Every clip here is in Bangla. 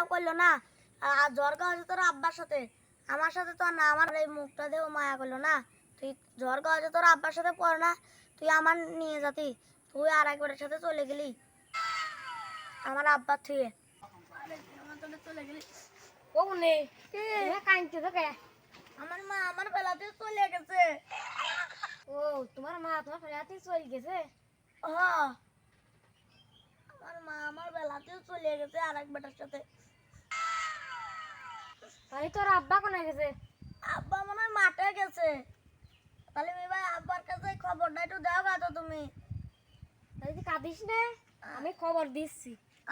মায়াও করলো না। আর জ্বর গাছে তোর আব্বার সাথে, আমার সাথে তো আর না। আমার এই মুখটা দেও মায়া করলো না। তুই জ্বর গাছে তোর আব্বার সাথে পড় না, তুই আমার নিয়ে যাতি, তুই আর একবারের সাথে চলে গেলি আমার আব্বার থুয়ে। চলে গেলি ও নে কাঁদতে থাকে। আমার মা আমার বেলাতে চলে গেছে। ও তোমার মা তোমার বেলাতে চলে গেছে? হ্যাঁ, আমার মা আমার বেলাতেও চলে গেছে আর এক বেটার সাথে। তাহলে তোর আব্বা কোথায় গেছে? আব্বা মনে হয় মাঠে গেছে। তাহলে ভাই আব্বার কাছে খবরটা একটু দাও গা তো তুমি। তাহলে তুই কাঁদিস না, আমি খবর দিচ্ছি।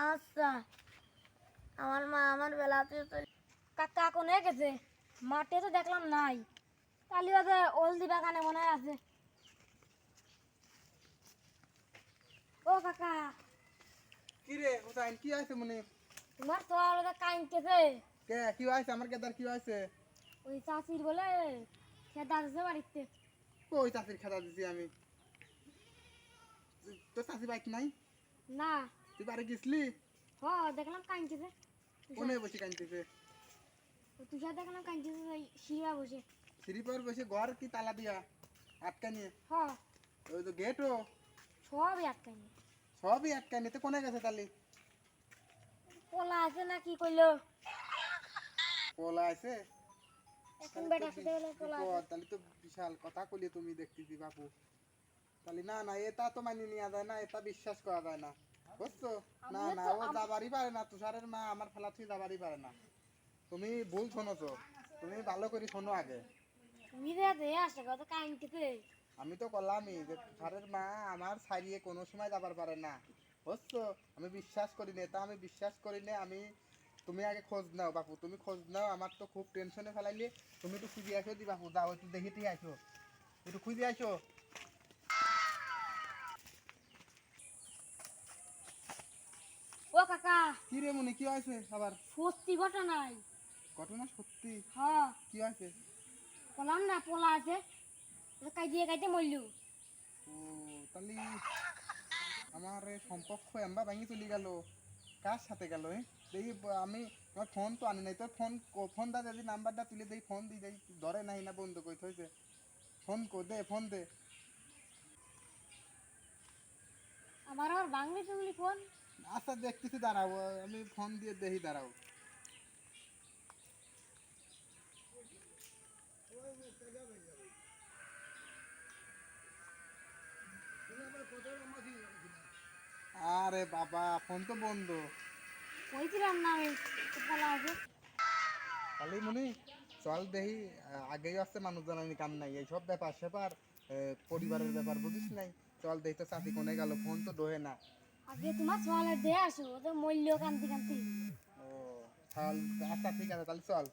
আচ্ছা। আমার মা আমার বেলাতেও চলে। কাকা কোথায় গেছে? মাঠে তো দেখলাম নাই। তাহলে ওদের হলদি বাগানে মনে হয় আছে। ও কাকা। কি রে হুসাইন, কি আছে মনে? তোমার তো আলাদা কাইনতেছে। কে কি হইছে? আমার কেদার কি হইছে? ওই চাচির বলে খেদা দিছে বাড়িতে। কই চাচির খেদা দিছি আমি? তোর চাচি বাইক নাই? না। তুই বাড়ি গেছলি? হ দেখলাম কাইনতেছে। কোনে বসে কাঁদতেছে? তুষার দেখলাম কাইনতেছে ওই শিরা বসে। সিঁড়ি পর বসে, ঘর কি তালা দিয়া আটকা নিয়ে? হ ওই তো গেটও সবই আটকাইনি। সবই আটকা নিয়ে। তো কোনে গেছে তালি? পোলা আছে না কি কইলো? পোলা আছে? এখন বেটার সাথে হলো পোলা আছে। তাহলে তো বিশাল কথা কইলে তুমি দেখতেছি বাপু। তাহলে না না, এটা তো মানি নেওয়া যায় না, এটা বিশ্বাস করা যায় না, বুঝছো? না না, ও যাবারই পারে না। তুষারের মা আমার ফেলা তুই যাবারই পারে না। তুমি ভুল শোনোছো, তুমি ভালো করে শোনো আগে। তুমি যে দে আসে কত কাইনতেছে। আমি তো বললামই যে তুষারের মা আমার ছাড়িয়ে কোনো সময় যাবার পারে না, বুঝছো? আমি বিশ্বাস করি না, তা আমি বিশ্বাস করি না। তুমি আগে খোঁজ নাও বাপু, তুমি খোঁজ নাও। আমার তো খুব টেনশনে ফেলাইলে। তুমি একটু খুঁজে আসো দি বাপু, যাও একটু দেখে দিয়ে আসো, একটু খুঁজে আসো। ও কাকা। কি রে মনে, কি হয়েছে আবার? সত্যি ঘটনাই। ঘটনা সত্যি? হ্যাঁ কি হয়েছে? বললাম না পোলা আছে, কাইতে মরলু। ও তাহলে আমার এই সম্পর্ক এমবা ভাঙি চলে গেল। কার সাথে গেল? দেখি আমি আমার ফোন তো আনি নাই। তোর ফোনটা যদি নাম্বারটা তুলে দেই, ফোন দিই দেই, ধরে নাই না বন্ধ কই থইছে। ফোন দে, ফোন দে। আমার আর বাংলি টুংলি ফোন। আচ্ছা দেখতেছি, দাঁড়াও, আমি ফোন দিয়ে দেখি, দাঁড়াও। আরে বাবা, ফোন তো বন্ধ। কইছিলাম না আমি পোলা আছে। খালি মনি চল দেখি। আগেই আসছে মানুষ জানানি কাম নাই, এইসব ব্যাপার স্যাপার পরিবারের ব্যাপার বুঝিস নাই। চল দেখি তো চাচি কোনে গেল, ফোন তো দোহে না। আগে তোমার সোয়ালে দে আসো, ও তো মরল কান্তি কান্তি। ও চল, আচ্ছা ঠিক আছে, তাহলে চল।